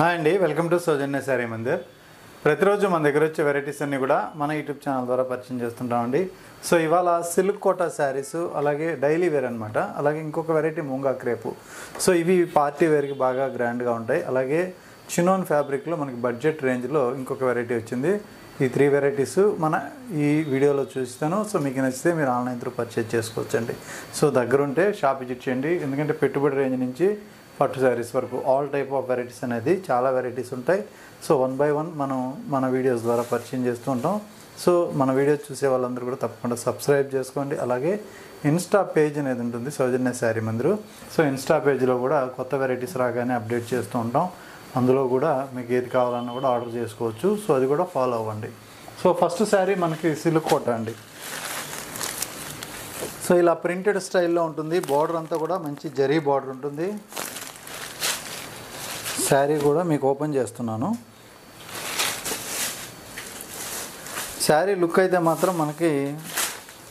Hi అండి, welcome to సౌజన్య శారీ మందిర్. ప్రతిరోజు మన దగ్గర వచ్చే వెరైటీస్ అన్నీ కూడా మన యూట్యూబ్ ఛానల్ ద్వారా పరిచయం చేస్తుంటామండి. సో ఇవాళ సిల్క్ కోటా శారీస్, అలాగే డైలీ వేర్ అనమాట. అలాగే ఇంకొక వెరైటీ ముంగా క్రేపు. సో ఇవి పార్టీ వేర్కి బాగా గ్రాండ్గా ఉంటాయి. అలాగే చినోన్ ఫ్యాబ్రిక్లో మనకి బడ్జెట్ రేంజ్లో ఇంకొక వెరైటీ వచ్చింది. ఈ 3 వెరైటీస్ మన ఈ వీడియోలో చూస్తాను. సో మీకు నచ్చితే మీరు ఆన్లైన్ త్రూ పర్చేజ్ చేసుకోవచ్చండి. సో దగ్గరుంటే షాప్ విజిట్ చేయండి. ఎందుకంటే పెట్టుబడి రేంజ్ నుంచి పట్టు శారీస్ వరకు ఆల్ టైప్ ఆఫ్ వెరైటీస్ అనేది చాలా వెరైటీస్ ఉంటాయి. సో 1 by 1 మనం మన వీడియోస్ ద్వారా పరిచయం చేస్తూ ఉంటాం. సో మన వీడియోస్ చూసే వాళ్ళందరూ కూడా తప్పకుండా సబ్స్క్రైబ్ చేసుకోండి. అలాగే ఇన్స్టా పేజ్ అనేది ఉంటుంది, సౌజన్య శారీ మందిర్. సో ఇన్స్టా పేజ్లో కూడా కొత్త వెరైటీస్ రాగానే అప్డేట్ చేస్తూ ఉంటాం. అందులో కూడా మీకు ఏది కావాలన్నా కూడా ఆర్డర్ చేసుకోవచ్చు. సో అది కూడా ఫాలో అవ్వండి. సో ఫస్ట్ శారీ మనకి సిల్క్ కోట అండి. సో ఇలా ప్రింటెడ్ స్టైల్లో ఉంటుంది. బార్డర్ అంతా కూడా మంచి జరీ బార్డర్ ఉంటుంది. శారీ కూడా మీకు ఓపెన్ చేస్తున్నాను. శారీ లుక్ అయితే మాత్రం మనకి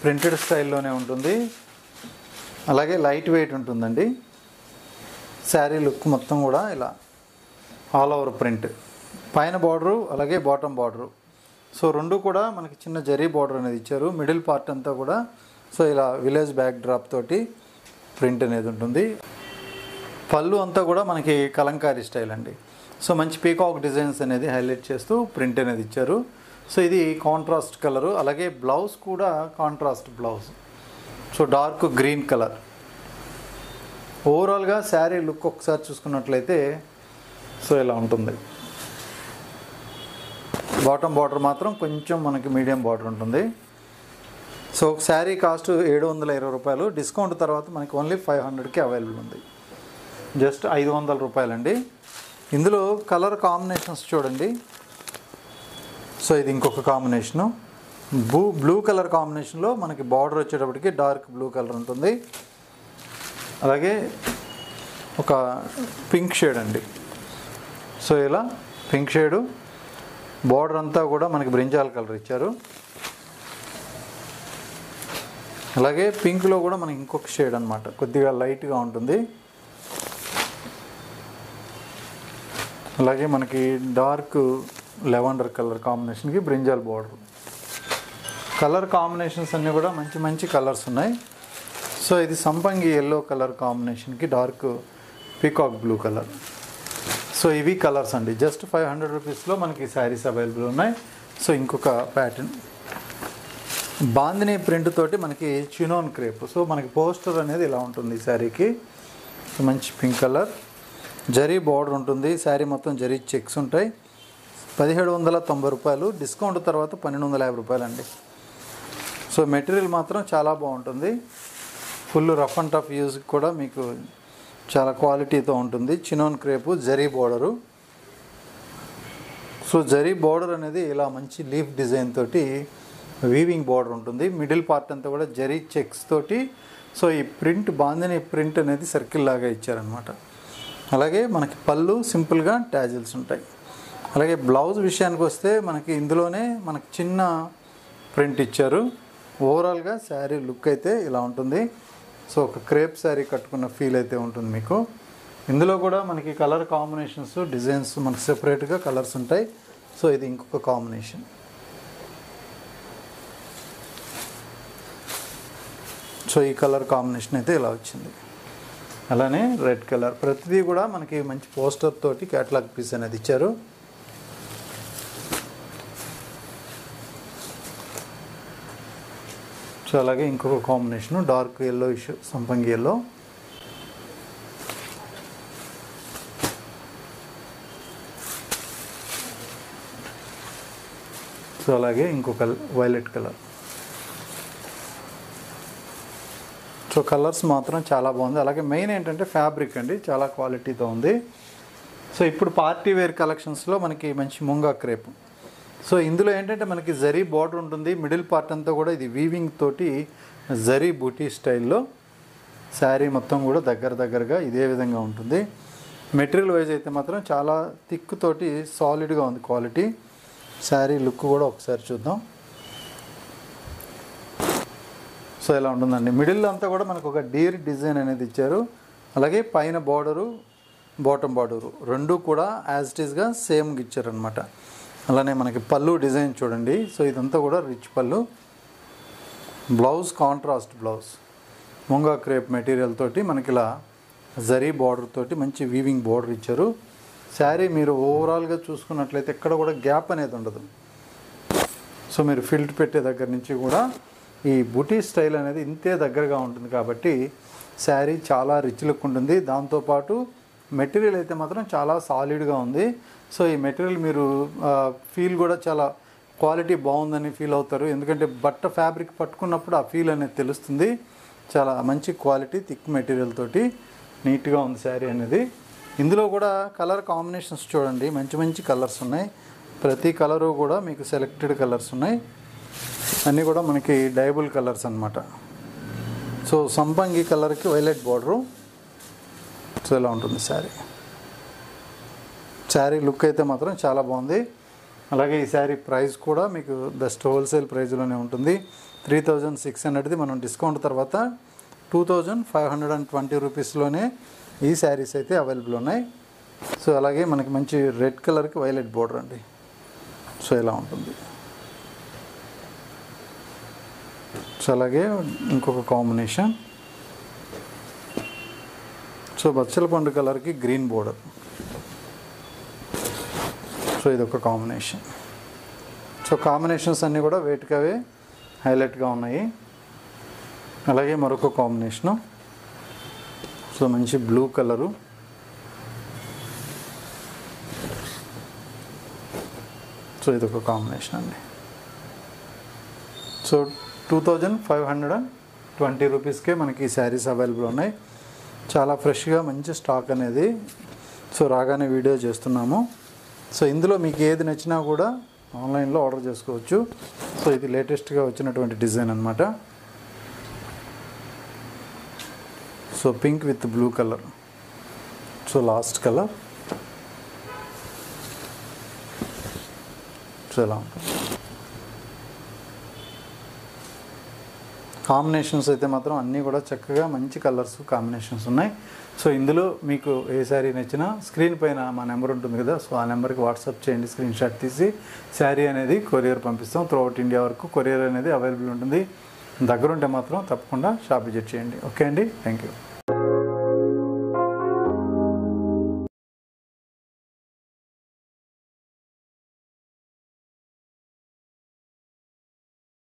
ప్రింటెడ్ స్టైల్లోనే ఉంటుంది. అలాగే లైట్ వెయిట్ ఉంటుందండి. శారీ లుక్ మొత్తం కూడా ఇలా ఆల్ ఓవర్ ప్రింట్, పైన బార్డరు అలాగే బాటమ్ బార్డరు. సో రెండు కూడా మనకి చిన్న జరీ బార్డర్ అనేది ఇచ్చారు. మిడిల్ పార్ట్ అంతా కూడా సో ఇలా విలేజ్ బ్యాక్ డ్రాప్ తోటి ప్రింట్ అనేది ఉంటుంది. పళ్ళు అంతా కూడా మనకి కలంకారీ స్టైల్ అండి. సో మంచి పీకాక్ డిజైన్స్ అనేది హైలైట్ చేస్తూ ప్రింట్ అనేది ఇచ్చారు. సో ఇది కాంట్రాస్ట్ కలరు. అలాగే బ్లౌజ్ కూడా contrast blouse. So dark green colour. ఓవరాల్గా శారీ లుక్ ఒకసారి చూసుకున్నట్లయితే సో ఇలా ఉంటుంది. బాటమ్ బార్డర్ మాత్రం కొంచెం మనకి మీడియం బార్డర్ ఉంటుంది. సో శారీ కాస్ట్ 720 రూపాయలు. డిస్కౌంట్ తర్వాత మనకి ఓన్లీ 500కి అవైలబుల్ ఉంది. జస్ట్ 500 రూపాయలండి. ఇందులో కలర్ కాంబినేషన్స్ చూడండి. సో ఇది ఇంకొక కాంబినేషను. బ్లూ కలర్ కాంబినేషన్లో మనకి బార్డర్ వచ్చేటప్పటికి డార్క్ బ్లూ కలర్ ఉంటుంది. అలాగే ఒక పింక్ షేడ్ అండి. సో ఇలా పింక్ షేడు, బార్డర్ అంతా కూడా మనకి బ్రింజాల్ కలర్ ఇచ్చారు. అలాగే పింక్లో కూడా మనకి ఇంకొక షేడ్ అనమాట, కొద్దిగా లైట్గా ఉంటుంది. అలాగే మనకి డార్క్ లెవెండర్ కలర్ కాంబినేషన్కి బ్రింజాల్ బార్డర్. కలర్ కాంబినేషన్స్ అన్నీ కూడా మంచి మంచి కలర్స్ ఉన్నాయి. సో ఇది సంపంగి ఎల్లో కలర్ కాంబినేషన్కి dark peacock blue colour. So ఇవి కలర్స్ అండి. జస్ట్ 500 రూపీస్లో మనకి శారీస్ అవైలబుల్ ఉన్నాయి. సో ఇంకొక ప్యాటర్న్ బాందిని ప్రింట్ తోటి మనకి చినోన్ క్రేప్. సో మనకి పోస్టర్ అనేది ఇలా ఉంటుంది ఈ శారీకి. సో మంచి పింక్ కలర్, జరీ బార్డర్ ఉంటుంది. శారీ మొత్తం జరీ చెక్స్ ఉంటాయి. 1790 రూపాయలు. డిస్కౌంట్ తర్వాత 1250 రూపాయలు అండి. సో మెటీరియల్ మాత్రం చాలా బాగుంటుంది. Full rough and tough use కూడా మీకు చాలా క్వాలిటీతో ఉంటుంది. Chinon crepe, zari border. So zari border అనేది ఇలా మంచి లీఫ్ డిజైన్ తోటి వీవింగ్ బార్డర్ ఉంటుంది. మిడిల్ పార్ట్ అంతా కూడా జరీ చెక్స్ తోటి సో ఈ ప్రింట్ బాందిని ప్రింట్ అనేది సర్కిల్ లాగా ఇచ్చారనమాట. అలాగే మనకి పళ్ళు సింపుల్గా ట్యాజిల్స్ ఉంటాయి. అలాగే బ్లౌజ్ విషయానికి వస్తే మనకి ఇందులోనే మనకి చిన్న ప్రింట్ ఇచ్చారు. ఓవరాల్గా శారీ లుక్ అయితే ఇలా ఉంటుంది. సో ఒక క్రేప్ శారీ కట్టుకున్న ఫీల్ అయితే ఉంటుంది మీకు. ఇందులో కూడా మనకి కలర్ కాంబినేషన్స్, డిజైన్స్ మనకి సెపరేట్గా కలర్స్ ఉంటాయి. సో ఇది ఇంకొక కాంబినేషన్. సో ఈ కలర్ కాంబినేషన్ అయితే ఇలా వచ్చింది. అలానే రెడ్ కలర్. ప్రతిదీ కూడా మనకి మంచి పోస్టర్ తోటి క్యాటలాగ్ పీస్ అనేది ఇచ్చారు. సో అలాగే ఇంకొక కాంబినేషను డార్క్ ఎల్లో ఇష్యూ, సంపంగి ఎల్లో. సో అలాగే ఇంకొక వైలెట్ కలర్. సో కలర్స్ మాత్రం చాలా బాగుంది. అలాగే మెయిన్ ఏంటంటే ఫ్యాబ్రిక్ అండి, చాలా క్వాలిటీతో ఉంది. సో ఇప్పుడు పార్టీ వేర్ కలెక్షన్స్లో మనకి మంచి ముంగా క్రేప్. సో ఇందులో ఏంటంటే మనకి జరీ బార్డర్ ఉంటుంది. మిడిల్ పార్ట్ అంతా కూడా ఇది వీవింగ్ తోటి జరీ బూటీ స్టైల్లో శారీ మొత్తం కూడా దగ్గరగా ఇదే విధంగా ఉంటుంది. మెటీరియల్ వైజ్ అయితే మాత్రం చాలా థిక్ తోటి సాలిడ్గా ఉంది క్వాలిటీ. శారీ లుక్ కూడా ఒకసారి చూద్దాం. సో ఇలా ఉంటుందండి. మిడిల్ అంతా కూడా మనకు ఒక డీర్ డిజైన్ అనేది ఇచ్చారు. అలాగే పైన బార్డరు బాటమ్ బార్డరు రెండు కూడా యాజ్ ఇట్ ఈస్గా సేమ్గా ఇచ్చారనమాట. అలానే మనకి పళ్ళు డిజైన్ చూడండి. సో ఇదంతా కూడా రిచ్ పళ్ళు. Blouse contrast blouse, munga crepe material తోటి మనకి ఇలా జరీ బార్డర్ తోటి మంచి వీవింగ్ బార్డర్ ఇచ్చారు. శారీ మీరు ఓవరాల్గా చూసుకున్నట్లయితే ఎక్కడ కూడా గ్యాప్ అనేది ఉండదు. సో మీరు ఫిల్ట్ పెట్టే దగ్గర నుంచి కూడా ఈ బుటీ స్టైల్ అనేది ఇంతే దగ్గరగా ఉంటుంది కాబట్టి శారీ చాలా రిచ్ లుక్ ఉంటుంది. దాంతోపాటు మెటీరియల్ అయితే మాత్రం చాలా సాలిడ్గా ఉంది. సో ఈ మెటీరియల్ మీరు ఫీల్ కూడా చాలా క్వాలిటీ బాగుందని ఫీల్ అవుతారు. ఎందుకంటే బట్ట ఫ్యాబ్రిక్ పట్టుకున్నప్పుడు ఆ ఫీల్ అనేది తెలుస్తుంది. చాలా మంచి క్వాలిటీ థిక్ మెటీరియల్ తోటి నీట్గా ఉంది శారీ అనేది. ఇందులో కూడా కలర్ కాంబినేషన్స్ చూడండి, మంచి మంచి కలర్స్ ఉన్నాయి. ప్రతి కలరు కూడా మీకు సెలెక్టెడ్ కలర్స్ ఉన్నాయి. అన్నీ కూడా మనకి డైబుల్ కలర్స్ అన్నమాట. సో సంపంగి కలర్కి వైలెట్ బార్డరు. సో ఇలా ఉంటుంది శారీ. శారీ లుక్ అయితే మాత్రం చాలా బాగుంది. అలాగే ఈ శారీ ప్రైస్ కూడా మీకు బెస్ట్ హోల్సేల్ ప్రైస్లోనే ఉంటుంది. 3600ది మనం డిస్కౌంట్ తర్వాత 2520 రూపీస్లోనే ఈ శారీస్ అయితే అవైలబుల్ ఉన్నాయి. సో అలాగే మనకి మంచి రెడ్ కలర్కి వైలెట్ బార్డర్ అండి. సో ఇలా ఉంటుంది. సో అలాగే ఇంకొక కాంబినేషన్, సో బచ్చల పండు కలర్కి గ్రీన్ బోర్డర్. సో ఇదొక కాంబినేషన్. సో కాంబినేషన్స్ అన్నీ కూడా వేటికవే హైలైట్గా ఉన్నాయి. అలాగే మరొక కాంబినేషను, సో మంచి బ్లూ కలరు, సో ఇదొక కాంబినేషన్ అండి. సో 2520 రూపీస్కే మనకి ఈ శారీస్ అవైలబుల్ ఉన్నాయి. చాలా ఫ్రెష్గా మంచి స్టాక్ అనేది సో రాగానే వీడియో చేస్తున్నాము. సో ఇందులో మీకు ఏది నచ్చినా కూడా ఆన్లైన్లో ఆర్డర్ చేసుకోవచ్చు. సో ఇది లేటెస్ట్గా వచ్చినటువంటి డిజైన్ అన్నమాట. So pink with blue colour, so last colour. So ఎలా ఉంటుంది కాంబినేషన్స్ అయితే మాత్రం అన్నీ కూడా చక్కగా మంచి కలర్స్ కాంబినేషన్స్ ఉన్నాయి. సో ఇందులో మీకు ఏ శారీ నచ్చినా స్క్రీన్ పైన మా నెంబర్ ఉంటుంది కదా, సో ఆ నెంబర్కి వాట్సాప్ చేయండి. స్క్రీన్ షాట్ తీసి శారీ అనేది కొరియర్ పంపిస్తాం. త్రూఅవుట్ ఇండియా వరకు కొరియర్ అనేది అవైలబుల్ ఉంటుంది. దగ్గరుంటే మాత్రం తప్పకుండా షాప్ విజిట్ చేయండి. ఓకే అండి, థ్యాంక్ యూ.